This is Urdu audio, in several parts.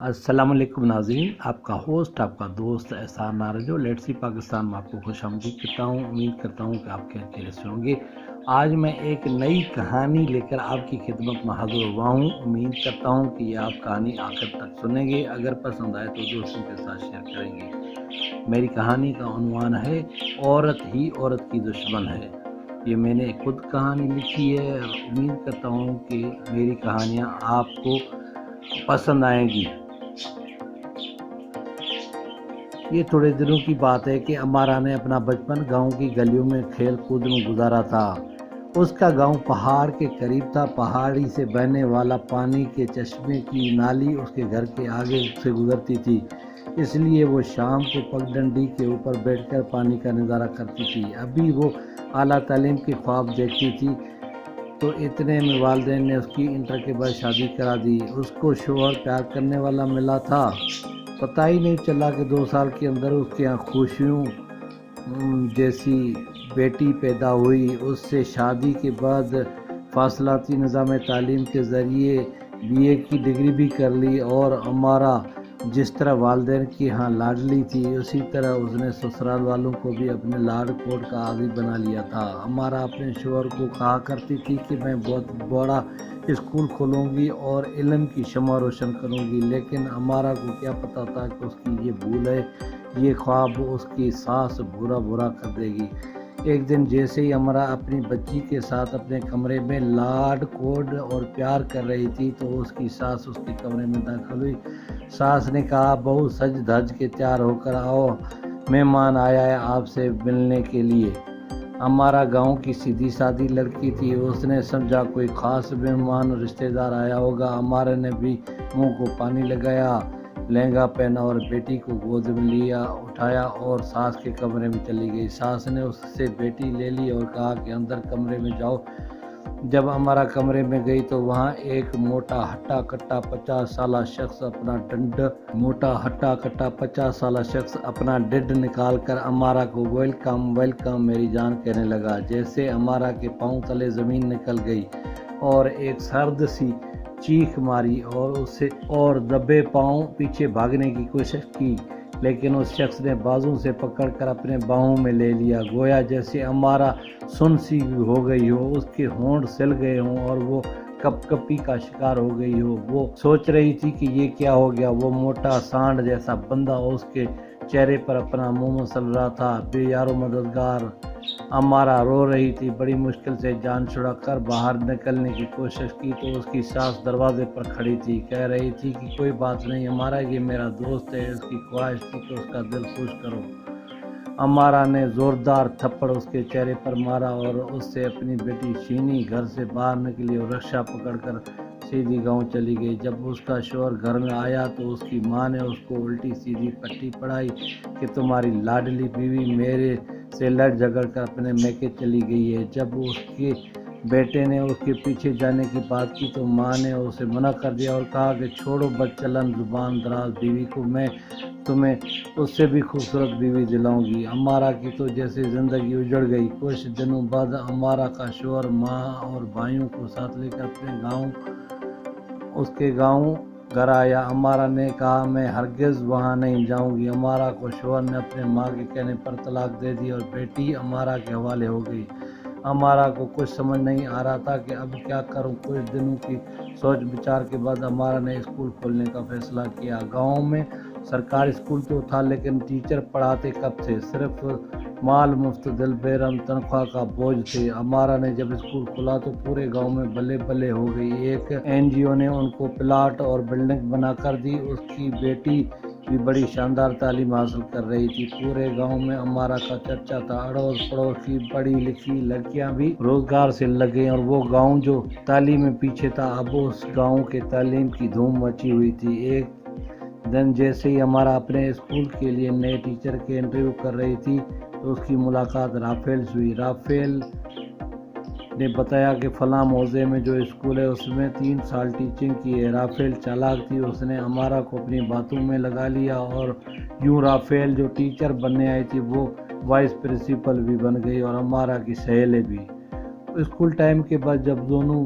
السلام علیکم ناظرین، آپ کا ہوسٹ آپ کا دوست احسان نارجو لیٹس سی پاکستان میں آپ کو خوش آمدید کرتا ہوں۔ امید کرتا ہوں کہ آپ خیریت سے ہوں گے۔ آج میں ایک نئی کہانی لے کر آپ کی خدمت میں حاضر ہوا ہوں۔ امید کرتا ہوں کہ یہ آپ کہانی آخر تک سنیں گے، اگر پسند آئے تو دوستوں کے ساتھ شیئر کریں گے۔ میری کہانی کا عنوان ہے عورت ہی عورت کی دشمن ہے۔ یہ میں نے خود کہانی لکھی ہے اور امید کرتا ہوں کہ میری کہانیاں آپ کو پسند آئیں گی۔ یہ تھوڑے دنوں کی بات ہے کہ امارا نے اپنا بچپن گاؤں کی گلیوں میں کھیل کود میں گزارا تھا۔ اس کا گاؤں پہاڑ کے قریب تھا۔ پہاڑی سے بہنے والا پانی کے چشمے کی نالی اس کے گھر کے آگے سے گزرتی تھی، اس لیے وہ شام کو پگڈنڈی کے اوپر بیٹھ کر پانی کا نظارہ کرتی تھی۔ ابھی وہ اعلیٰ تعلیم کے خواب دیکھتی تھی تو اتنے میں والدین نے اس کی انٹر کے بعد شادی کرا دی۔ اس کو شوہر پیار کرنے والا ملا تھا۔ پتہ ہی نہیں چلا کہ 2 سال کے اندر اس کے یہاں خوشیوں جیسی بیٹی پیدا ہوئی۔ اس سے شادی کے بعد فاصلاتی نظام تعلیم کے ذریعے BA کی ڈگری بھی کر لی، اور امارا جس طرح والدین کی ہاں لاڈلی تھی، اسی طرح اس نے سسرال والوں کو بھی اپنے لاڈ کوٹ کا عادی بنا لیا تھا۔ امارا اپنے شوہر کو کہا کرتی تھی کہ میں بہت بڑا اسکول کھولوں گی اور علم کی شمع روشن کروں گی، لیکن امارا کو کیا پتا تھا کہ اس کی یہ بھول ہے، یہ خواب اس کی ساس برا کر دے گی۔ ایک دن جیسے ہی امارا اپنی بچی کے ساتھ اپنے کمرے میں لاڈ کوڈ اور پیار کر رہی تھی تو اس کی ساس اس کے کمرے میں داخل ہوئی۔ ساس نے کہا، بہو سج دھج کے تیار ہو کر آؤ، مہمان آیا ہے آپ سے ملنے کے لیے۔ امارا گاؤں کی سیدھی سادی لڑکی تھی، اس نے سمجھا کوئی خاص مہمان رشتہ دار آیا ہوگا۔ امارا نے بھی منہ کو پانی لگایا، لہنگا پہنا اور بیٹی کو گود میں اٹھایا اور ساس کے کمرے میں چلی گئی۔ ساس نے اس سے بیٹی لے لی اور کہا کہ اندر کمرے میں جاؤ۔ جب امارا کمرے میں گئی تو وہاں ایک موٹا ہٹا کٹا 50 سالہ شخص اپنا ڈڈ نکال کر امارا کو ویلکم میری جان کہنے لگا۔ جیسے امارا کے پاؤں تلے زمین نکل گئی اور ایک سرد سی چیخ ماری اور دبے پاؤں پیچھے بھاگنے کی کوشش کی، لیکن اس شخص نے بازو سے پکڑ کر اپنے باہوں میں لے لیا، گویا جیسے امارا سن سی ہو گئی ہو، اس کے ہونٹ سل گئے ہوں اور وہ کپ کپی کا شکار ہو گئی ہو۔ وہ سوچ رہی تھی کہ یہ کیا ہو گیا۔ وہ موٹا سانڈ جیسا بندہ اس کے چہرے پر اپنا منہ مسل رہا تھا۔ بے یارو مددگار امارا رو رہی تھی۔ بڑی مشکل سے جان چھڑا کر باہر نکلنے کی کوشش کی تو اس کی ساس دروازے پر کھڑی تھی، کہہ رہی تھی کہ کوئی بات نہیں امارا، یہ میرا دوست ہے، اس کی خواہش تھی کہ اس کا دل خوش کرو۔ امارا نے زوردار تھپڑ اس کے چہرے پر مارا اور اس سے اپنی بیٹی شینی گھر سے باہر نکلی اور رکشہ پکڑ کر سیدھی گاؤں چلی گئی۔ جب اس کا شوہر گھر میں آیا تو اس کی ماں نے اس کو الٹی سیدھی پٹی پڑھائی کہ تمہاری لاڈلی بیوی میرے سے لڑ جھگڑ کر اپنے میکے چلی گئی ہے۔ جب اس کے بیٹے نے اس کے پیچھے جانے کی بات کی تو ماں نے اسے منع کر دیا اور کہا کہ چھوڑو بدچلن زبان دراز بیوی کو، میں تمہیں اس سے بھی خوبصورت بیوی دلاؤں گی۔ امارا کی تو جیسے زندگی اجڑ گئی۔ کچھ دنوں بعد امارا کا شوہر ماں اور بھائیوں کو ساتھ لے کر اس کے گاؤں گھر آیا۔ امارا نے کہا میں ہرگز وہاں نہیں جاؤں گی۔ امارا کو شوہر نے اپنے ماں کے کہنے پر طلاق دے دی اور بیٹی امارا کے حوالے ہو گئی۔ امارا کو کچھ سمجھ نہیں آ رہا تھا کہ اب کیا کروں۔ کچھ دنوں کی سوچ بچار کے بعد امارا نے اسکول کھولنے کا فیصلہ کیا۔ گاؤں میں سرکاری اسکول تو تھا لیکن ٹیچر پڑھاتے کب تھے، صرف مال مفت، دل بیرم تنخواہ کا بوجھ تھے۔ امارا نے جب اسکول کھولا تو پورے گاؤں میں بلے بلے ہو گئی۔ ایک NGO نے ان کو پلاٹ اور بلڈنگ بنا کر دی۔ اس کی بیٹی بھی بڑی شاندار تعلیم حاصل کر رہی تھی۔ پورے گاؤں میں امارا کا چرچا تھا۔ اڑوس پڑوس کی پڑھی لکھی لڑکیاں بھی روزگار سے لگ گئیں اور وہ گاؤں جو تعلیم میں پیچھے تھا، اب اس گاؤں کے تعلیم کی دھوم مچی ہوئی تھی۔ ایک دن جیسے ہی امارا اپنے اسکول کے لیے نئے ٹیچر کے انٹرویو کر رہی تھی تو اس کی ملاقات رافیل سے ہوئی۔ رافیل نے بتایا کہ فلاں موضع میں جو اسکول ہے اس میں 3 سال ٹیچنگ کی ہے۔ رافیل چالاک تھی، اس نے امارا کو اپنی باتوں میں لگا لیا اور یوں رافیل جو ٹیچر بننے آئی تھی وہ وائس پرنسپل بھی بن گئی اور امارا کی سہیلیں بھی۔ اسکول ٹائم کے بعد جب دونوں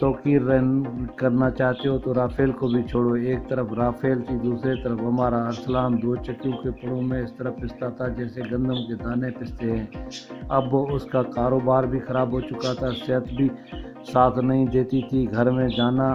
توقیر کرنا چاہتے ہو تو رافیل کو بھی چھوڑو۔ ایک طرف رافیل تھی، دوسری طرف ہمارا ارسلان دو چکیوں کے پڑوں میں اس طرح پستا تھا جیسے گندم کے دانے پستے ہیں۔ اب اس کا کاروبار بھی خراب ہو چکا تھا، صحت بھی ساتھ نہیں دیتی تھی۔ گھر میں جانا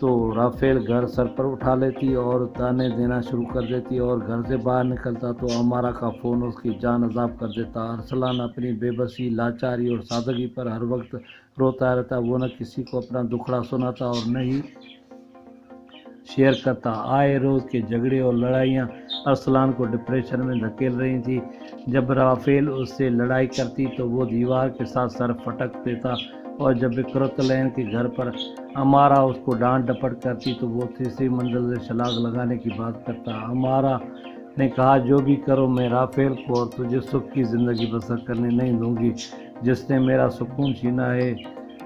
تو رافیل گھر سر پر اٹھا لیتی اور تانے دینا شروع کر دیتی، اور گھر سے باہر نکلتا تو ہمارا کا فون اس کی جان عذاب کر دیتا۔ ارسلان اپنی بے بسی، لاچاری اور سادگی پر ہر وقت روتا رہتا۔ وہ نہ کسی کو اپنا دکھڑا سناتا اور نہ ہی شیئر کرتا۔ آئے روز کے جھگڑے اور لڑائیاں ارسلان کو ڈپریشن میں دھکیل رہی تھی۔ جب رافیل اس سے لڑائی کرتی تو وہ دیوار کے ساتھ سر پٹک دیتا، اور جب اکرتلین کے گھر پر ہمارا اس کو ڈانٹ ڈپٹ کرتی تو وہ تیسری منزل سے چھلانگ لگانے کی بات کرتا۔ ہمارا نے کہا جو بھی کرو میں رافیل کو اور تجھے سکھ کی زندگی بسر کرنے نہیں دوں گی جس نے میرا سکون چھینا ہے۔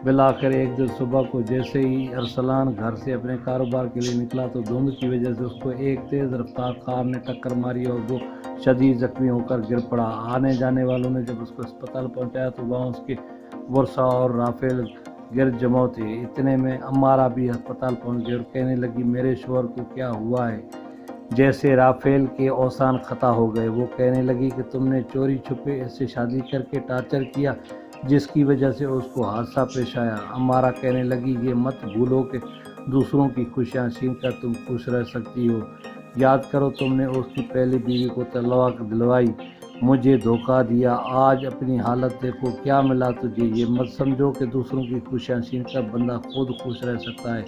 بالآخر ایک دن صبح کو جیسے ہی ارسلان گھر سے اپنے کاروبار کے لیے نکلا تو دھند کی وجہ سے اس کو ایک تیز رفتار کار نے ٹکر ماری اور وہ شدید زخمی ہو کر گر پڑا۔ آنے جانے والوں نے جب اس کو اسپتال پہنچایا تو وہاں اس کے ورثا اور رافیل گرد جمع تھے۔ اتنے میں امارا بھی ہسپتال پہنچ گئی اور کہنے لگی میرے شوہر کو کیا ہوا ہے؟ جیسے رافیل کے اوسان خطا ہو گئے۔ وہ کہنے لگی کہ تم نے چوری چھپے اس سے شادی کر کے ٹارچر کیا جس کی وجہ سے اس کو حادثہ پیش آیا۔ امارا کہنے لگی یہ مت بھولو کہ دوسروں کی خوشیاں چھین کر تم خوش رہ سکتی ہو۔ یاد کرو تم نے اس کی پہلی بیوی کو طلاق دلوائی، مجھے دھوکہ دیا، آج اپنی حالت دیکھو کیا ملا تجھے۔ یہ مت سمجھو کہ دوسروں کی خوشیاں چھین کر بندہ خود خوش رہ سکتا ہے،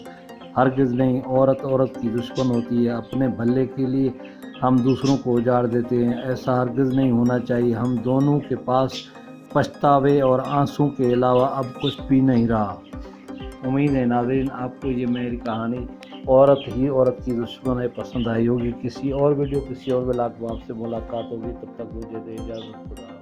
ہرگز نہیں۔ عورت کی دشمن ہوتی ہے، اپنے بھلے کے لیے ہم دوسروں کو اجاڑ دیتے ہیں، ایسا ہرگز نہیں ہونا چاہیے۔ ہم دونوں کے پاس پچھتاوے اور آنسوں کے علاوہ اب کچھ بھی نہیں رہا۔ امید ہے ناظرین آپ کو یہ میری کہانی عورت کی دشمن ہے پسند آئی ہوگی۔ کسی اور ویڈیو کسی اور ولاگ میں آپ سے ملاقات ہوگی، تب تک مجھے دے اجازت۔ خدا